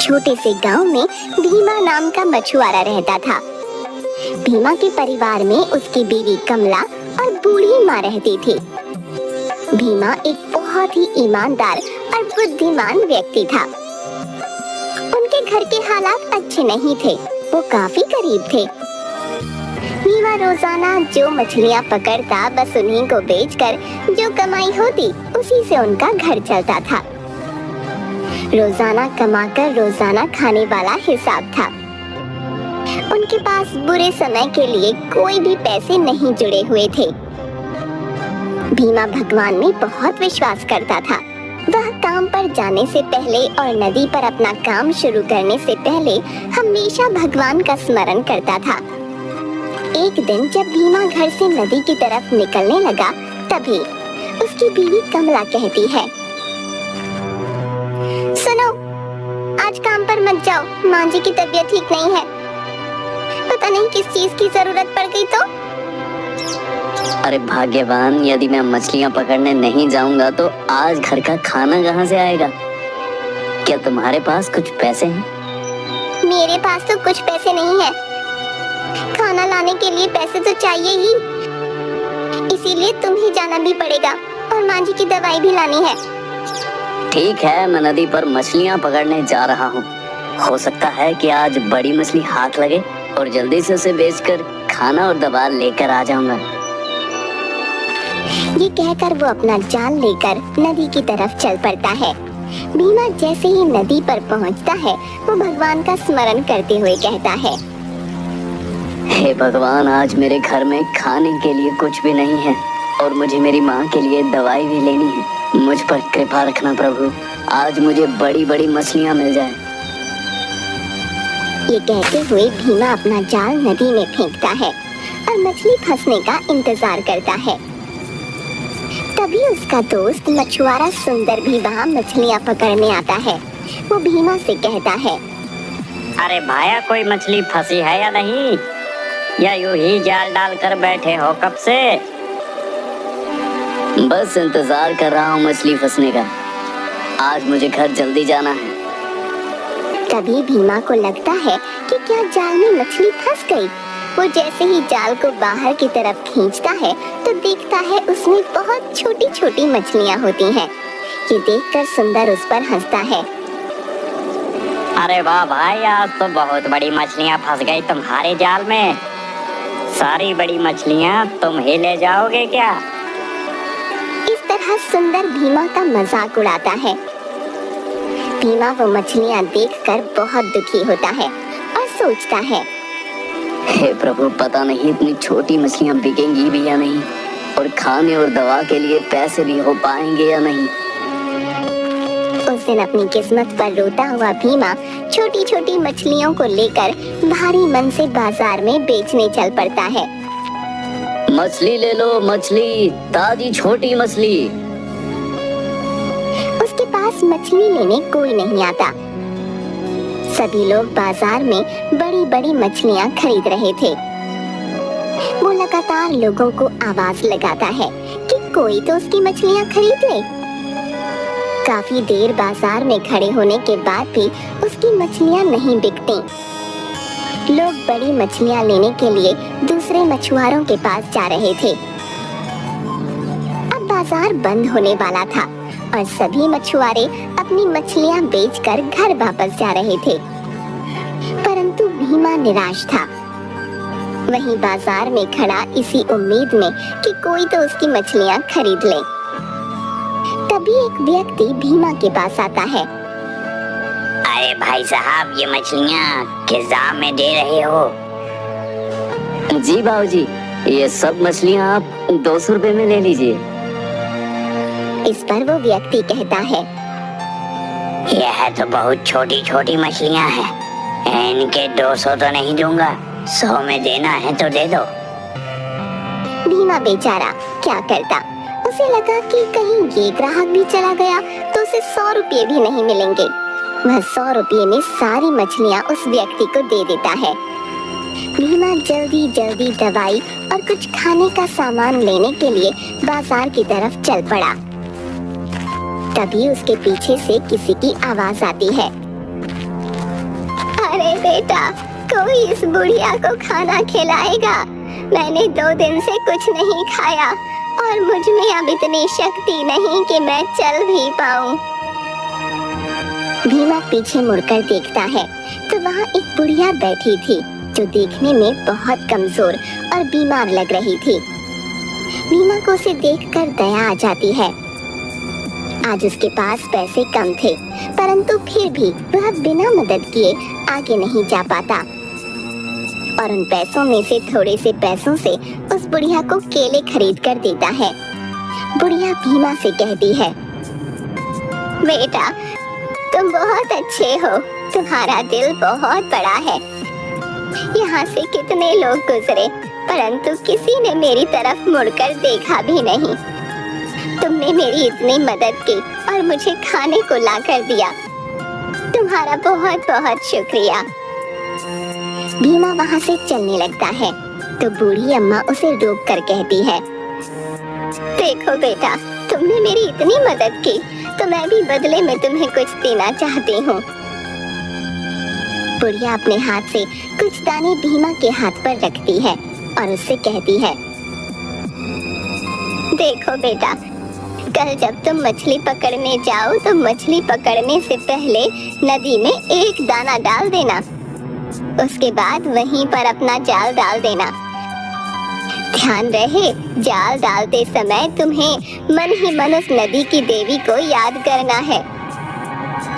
छोटे से गांव में भीमा नाम का मछुआरा रहता था। भीमा के परिवार में उसकी बीवी कमला और बूढ़ी माँ रहती थी। भीमा एक बहुत ही ईमानदार और बुद्धिमान व्यक्ति था। उनके घर के हालात अच्छे नहीं थे, वो काफी गरीब थे। भीमा रोजाना जो मछलियाँ पकड़ता बस उन्हीं को बेचकर जो कमाई होती उसी से उनका घर चलता था। रोजाना कमाकर रोजाना खाने वाला हिसाब था। उनके पास बुरे समय के लिए कोई भी पैसे नहीं जुड़े हुए थे। भीमा भगवान में बहुत विश्वास करता था। वह काम पर जाने से पहले और नदी पर अपना काम शुरू करने से पहले हमेशा भगवान का स्मरण करता था। एक दिन जब भीमा घर से नदी की तरफ निकलने लगा, तभी उसकी बीवी कमला कहती है, सुनो, आज काम पर मत जाओ, माँ जी की तबीयत ठीक नहीं है। पता नहीं किस चीज की जरूरत पड़ गई तो। अरे भाग्यवान, यदि मैं मछलियाँ पकड़ने नहीं जाऊंगा तो आज घर का खाना कहाँ से आएगा? क्या तुम्हारे पास कुछ पैसे हैं? मेरे पास तो कुछ पैसे नहीं है। खाना लाने के लिए पैसे तो चाहिए ही, इसीलिए तुम्हें जाना भी पड़ेगा और माँ जी की दवाई भी लानी है। ठीक है, मैं नदी पर मछलियाँ पकड़ने जा रहा हूँ। हो सकता है कि आज बड़ी मछली हाथ लगे और जल्दी से उसे बेचकर खाना और दवा लेकर आ जाऊंगा। ये कहकर वो अपना जाल लेकर नदी की तरफ चल पड़ता है। भीमा जैसे ही नदी पर पहुंचता है, वो भगवान का स्मरण करते हुए कहता है, हे भगवान, आज मेरे घर में खाने के लिए कुछ भी नहीं है और मुझे मेरी माँ के लिए दवाई भी लेनी है। मुझ पर कृपा रखना प्रभु, आज मुझे बड़ी बड़ी मछलियाँ मिल जाए। ये कहते हुए भीमा अपना जाल नदी में फेंकता है और मछली फंसने का इंतजार करता है। तभी उसका दोस्त मछुआरा सुंदर भी वहाँ मछलियाँ पकड़ने आता है। वो भीमा से कहता है, अरे भाया, कोई मछली फंसी है या नहीं, या यूं ही जाल डाल कर बैठे हो कब से? बस इंतजार कर रहा हूँ मछली फंसने का। आज मुझे घर जल्दी जाना है। तभी भीमा को लगता है कि क्या जाल में मछली फंस गई। वो जैसे ही जाल को बाहर की तरफ खींचता है तो देखता है उसमें बहुत छोटी छोटी मछलियाँ होती हैं। ये देखकर सुंदर उस पर हंसता है। अरे वाह भाई, आज तो बहुत बड़ी मछलियाँ फंस गई तुम्हारे जाल में। सारी बड़ी मछलियाँ तुम ही ले जाओगे क्या? इस तरह सुंदर भीमा का मजाक उड़ाता है। भीमा वो मछलियाँ देखकर बहुत दुखी होता है और सोचता है, हे प्रभु, पता नहीं इतनी छोटी मछलियाँ बिकेंगी भी या नहीं और खाने और दवा के लिए पैसे भी हो पाएंगे या नहीं। उस दिन अपनी किस्मत पर रोता हुआ भीमा छोटी छोटी मछलियों को लेकर भारी मन से बाजार में बेचने चल पड़ता है। मछली ले लो, मछली, ताजी छोटी मछली। उसके पास मछली लेने कोई नहीं आता। सभी लोग बाजार में बड़ी बड़ी मछलियाँ खरीद रहे थे। वो लगातार लोगों को आवाज लगाता है कि कोई तो उसकी मछलियाँ खरीद ले। काफी देर बाजार में खड़े होने के बाद भी उसकी मछलियाँ नहीं बिकती। लोग बड़ी मछलियाँ लेने के लिए दूसरे मछुआरों के पास जा रहे थे। अब बाजार बंद होने वाला था और सभी मछुआरे अपनी मछलियाँ बेचकर घर वापस जा रहे थे। परंतु भीमा निराश था। वहीं बाजार में खड़ा इसी उम्मीद में कि कोई तो उसकी मछलियाँ खरीद ले। तभी एक व्यक्ति भीमा के पास आता है। अरे भाई साहब, ये मछलियाँ किस दाम में दे रहे हो? जी बाबूजी, ये सब मछलियाँ आप 200 रुपए में ले लीजिए। इस पर वो व्यक्ति कहता है, यह तो बहुत छोटी छोटी मछलियाँ हैं, इनके 200 तो नहीं दूंगा, 100 में देना है तो दे दो। भीमा बेचारा क्या करता। उसे लगा कि कहीं ये ग्राहक भी चला गया तो उसे 100 रुपये भी नहीं मिलेंगे। वह 100 रुपये में सारी मछलियाँ उस व्यक्ति को दे देता है। भीमा जल्दी जल्दी दवाई और कुछ खाने का सामान लेने के लिए बाजार की तरफ चल पड़ा। तभी उसके पीछे से किसी की आवाज आती है। अरे बेटा, कोई इस बुढ़िया को खाना खिलाएगा? मैंने 2 दिन से कुछ नहीं खाया और मुझ में अब इतनी शक्ति नहीं कि मैं चल भी पाऊं। भीमा पीछे मुड़कर देखता है तो वहाँ एक बुढ़िया बैठी थी जो देखने में बहुत कमजोर और बीमार लग रही थी। भीमा को उसे देखकर दया आ जाती है। आज उसके पास पैसे कम थे, परंतु फिर भी वह बिना मदद किए आगे नहीं जा पाता और उन पैसों में से थोड़े से पैसों से उस बुढ़िया को केले खरीद कर देता है। बुढ़िया भीमा से कहती है, बेटा तुम बहुत अच्छे हो, तुम्हारा दिल बहुत बड़ा है। यहाँ से कितने लोग गुजरे परंतु किसी ने मेरी तरफ मुड़कर देखा भी नहीं। तुमने मेरी इतनी मदद की और मुझे खाने को ला कर दिया, तुम्हारा बहुत बहुत शुक्रिया। भीमा वहाँ से चलने लगता है तो बूढ़ी अम्मा उसे रोक कर कहती है, देखो बेटा, तुमने मेरी इतनी मदद की तो मैं भी बदले में तुम्हें कुछ देना चाहती हूँ। बुढ़िया अपने हाथ से कुछ दाने भीमा के हाथ पर रखती है और उससे कहती है, देखो बेटा, कल जब तुम मछली पकड़ने जाओ तो मछली पकड़ने से पहले नदी में एक दाना डाल देना, उसके बाद वहीं पर अपना जाल डाल देना। ध्यान रहे, जाल डालते समय तुम्हें मन ही मन उस नदी की देवी को याद करना है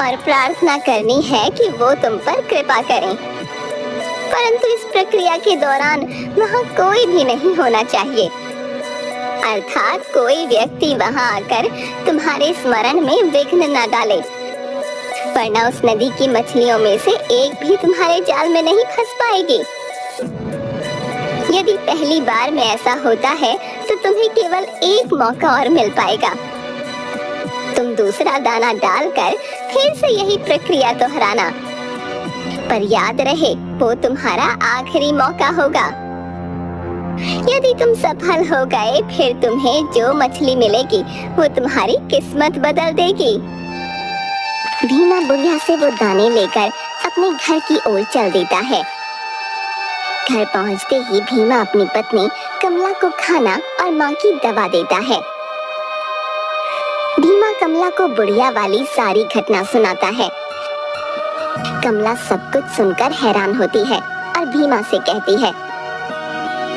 और प्रार्थना करनी है कि वो तुम पर कृपा करें। परंतु इस प्रक्रिया के दौरान वहाँ कोई भी नहीं होना चाहिए, अर्थात कोई व्यक्ति वहाँ आकर तुम्हारे स्मरण में विघ्न न डाले, वरना उस नदी की मछलियों में से एक भी तुम्हारे जाल में नहीं फंस पाएगी। यदि पहली बार में ऐसा होता है तो तुम्हें केवल एक मौका और मिल पाएगा। तुम दूसरा दाना डालकर फिर से यही प्रक्रिया दोहराना, पर याद रहे वो तुम्हारा आखिरी मौका होगा। यदि तुम सफल हो गए फिर तुम्हें जो मछली मिलेगी वो तुम्हारी किस्मत बदल देगी। भीमा बुढ़िया से वो दाने लेकर अपने घर की ओर चल देता है। घर पहुंचते ही भीमा अपनी पत्नी कमला को खाना और माँ की दवा देता है। भीमा कमला को बुढ़िया वाली सारी घटना सुनाता है। कमला सब कुछ सुनकर हैरान होती है और भीमा से कहती है,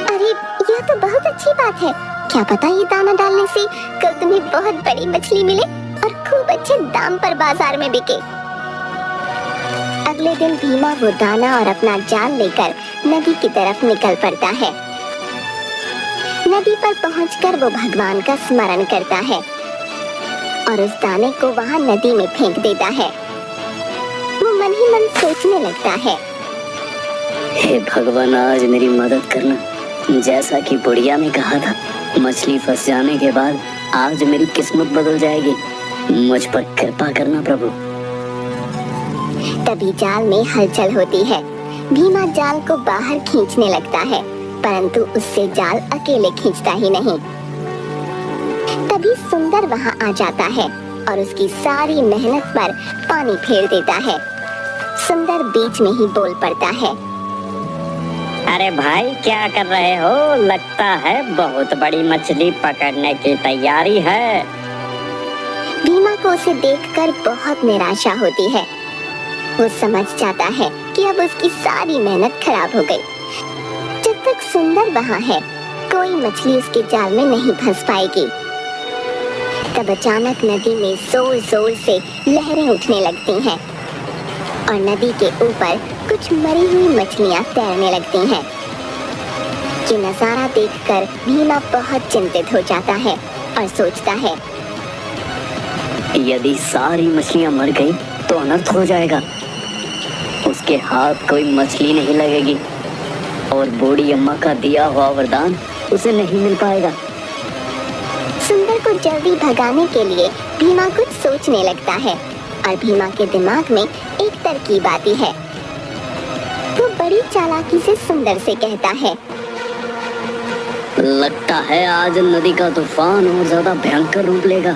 अरे यह तो बहुत अच्छी बात है, क्या पता ये दाना डालने से कल तुम्हें बहुत बड़ी मछली मिले और खूब अच्छे दाम पर बाजार में बिके। अगले दिन भीमा वो दाना और अपना जाल लेकर नदी की तरफ निकल पड़ता है। नदी पर पहुंचकर वो भगवान का स्मरण करता है और उस दाने को वहाँ नदी में फेंक देता है। वो मन ही मन सोचने लगता है, हे भगवान, आज मेरी मदद करना। जैसा कि बुढ़िया ने कहा था, मछली फंस जाने के बाद आज मेरी किस्मत बदल जाएगी। मुझ पर कृपा करना प्रभु। तभी जाल में हलचल होती है। भीमा जाल को बाहर खींचने लगता है, परंतु उससे जाल अकेले खींचता ही नहीं। तभी सुंदर वहाँ आ जाता है और उसकी सारी मेहनत पर पानी फेर देता है। सुंदर बीच में ही बोल पड़ता है, अरे भाई क्या कर रहे हो? लगता है बहुत बड़ी मछली पकड़ने की तैयारी है। भीमा को उसे देखकर बहुत निराशा होती है। वो समझ जाता है कि अब उसकी सारी मेहनत खराब हो गई। जब तक सुंदर वहाँ है, कोई मछली उसके जाल में नहीं फंस पाएगी। तब अचानक नदी में जोर जोर से लहरें उठने लगती हैं और नदी के ऊपर कुछ मरी हुई मछलियाँ तैरने लगती हैं। ये नजारा देखकर भीमा बहुत चिंतित हो जाता है और सोचता है, यदि सारी मछलियाँ मर गई तो अनर्थ हो जाएगा। उसके हाथ कोई मछली नहीं लगेगी और बूढ़ी अम्मा का दिया हुआ वरदान उसे नहीं मिल पाएगा। सुंदर को जल्दी भगाने के लिए भीमा कुछ सोचने लगता है और भीमा के दिमाग में एक तरकीब आती है। वो बड़ी चालाकी से सुंदर से कहता है, लगता है आज नदी का तूफान और ज्यादा भयंकर रूप लेगा।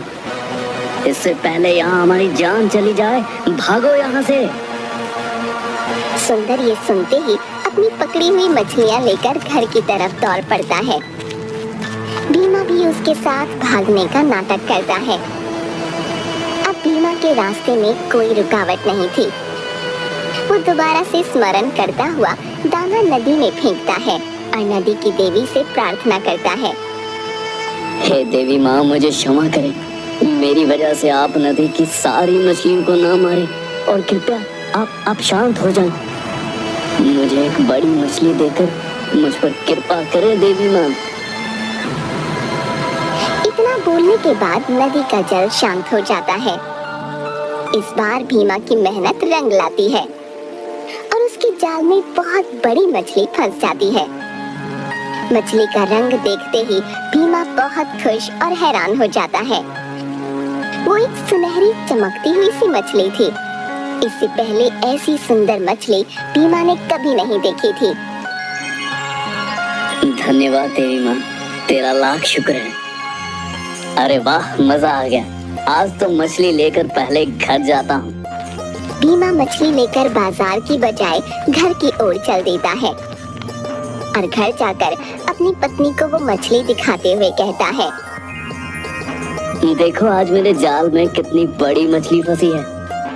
इससे पहले यहाँ हमारी जान चली जाए, भागो यहाँ से। सुंदर ये सुनते ही अपनी पकड़ी हुई मछलियां लेकर घर की तरफ दौड़ पड़ता है। भीमा भी उसके साथ भागने का नाटक करता है। अब भीमा के रास्ते में कोई रुकावट नहीं थी। वो दोबारा से स्मरण करता हुआ दाना नदी में फेंकता है और नदी की देवी से प्रार्थना करता है। हे देवी माँ, मुझे क्षमा करें। मेरी वजह से आप नदी की सारी मछलियों को ना मारे और कृपया आप शांत हो जाएं। मुझे एक बड़ी मछली देकर मुझ पर कृपा करें देवी माँ। इतना बोलने के बाद नदी का जल शांत हो जाता है। इस बार भीमा की मेहनत रंग लाती है और उसके जाल में बहुत बड़ी मछली फंस जाती है। मछली का रंग देखते ही भीमा बहुत खुश और हैरान हो जाता है। वो एक सुनहरी चमकती हुई सी मछली थी। इससे पहले ऐसी सुंदर मछली भीमा ने कभी नहीं देखी थी। धन्यवाद देवी माँ, तेरा लाख शुक्र है। अरे वाह, मजा आ गया। आज तो मछली लेकर पहले घर जाता हूँ। भीमा मछली लेकर बाजार की बजाय घर की ओर चल देता है और घर जाकर अपनी पत्नी को वो मछली दिखाते हुए कहता है, देखो आज मेरे जाल में कितनी बड़ी मछली फंसी है।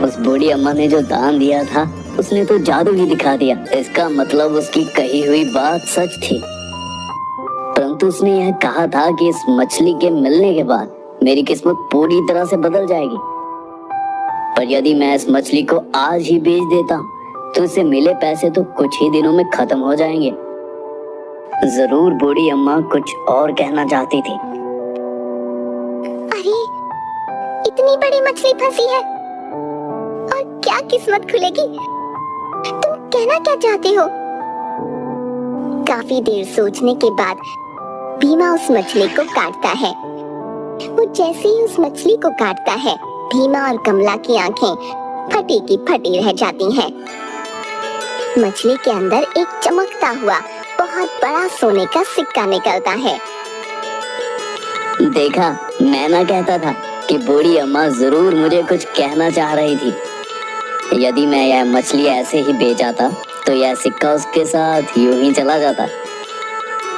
उस बूढ़ी अम्मा ने जो दान दिया था उसने तो जादू ही दिखा दिया। इसका मतलब उसकी कही हुई बात सच थी। परंतु उसने यह कहा था कि इस मछली के मिलने के बाद मेरी किस्मत पूरी तरह से बदल जाएगी। पर यदि मैं इस मछली को आज ही बेच देता हूँ तो इसे मिले पैसे तो कुछ ही दिनों में खत्म हो जाएंगे। जरूर बूढ़ी अम्मा कुछ और कहना चाहती थी। अरे, इतनी बड़ी मछली फंसी है और क्या किस्मत खुलेगी? तुम कहना क्या चाहते हो? काफी देर सोचने के बाद भीमा उस मछली को काटता है। वो जैसे ही उस मछली को काटता है, भीमा और कमला की आंखें फटी की फटी रह जाती हैं। मछली के अंदर एक चमकता हुआ बहुत बड़ा सोने का सिक्का निकलता है। देखा, मैं ना कहता था कि बूढ़ी अम्मा जरूर मुझे कुछ कहना चाह रही थी। यदि मैं यह मछली ऐसे ही बेच आता तो यह सिक्का उसके साथ यूं ही चला जाता।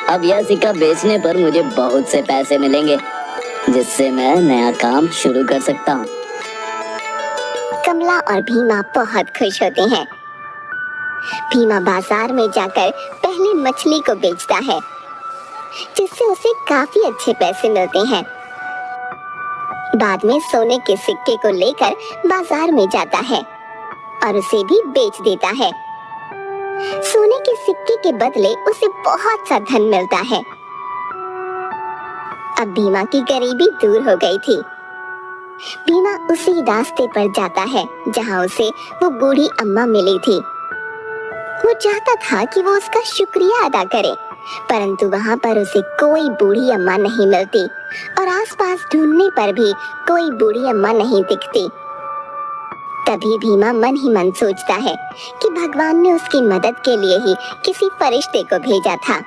अब यह सिक्का बेचने पर मुझे बहुत से पैसे मिलेंगे जिससे मैं नया काम शुरू कर सकता हूँ। कमला और भीमा बहुत खुश होते हैं। भीमा बाजार में जाकर पहले मछली को बेचता है जिससे उसे काफी अच्छे पैसे मिलते हैं। बाद में सोने के सिक्के को लेकर बाजार में जाता है और उसे भी बेच देता है। सोने के सिक्के के बदले उसे बहुत सा धन मिलता है। अब भीमा की गरीबी दूर हो गई थी। भीमा उसी रास्ते पर जाता है जहाँ उसे वो बूढ़ी अम्मा मिली थी। वो चाहता था कि वो उसका शुक्रिया अदा करे, परंतु वहाँ पर उसे कोई बूढ़ी अम्मा नहीं मिलती और आसपास ढूंढने पर भी कोई बूढ़ी अम्मा नहीं दिखती। तभी भीमा मन ही मन सोचता है कि भगवान ने उसकी मदद के लिए ही किसी फरिश्ते को भेजा था।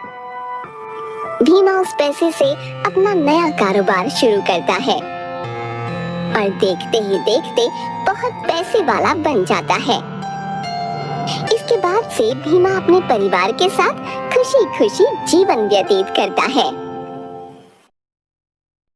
भीमा उस पैसे से अपना नया कारोबार शुरू करता है और देखते ही देखते बहुत पैसे वाला बन जाता है। इसके बाद से भीमा अपने परिवार के साथ खुशी खुशी जीवन व्यतीत करता है।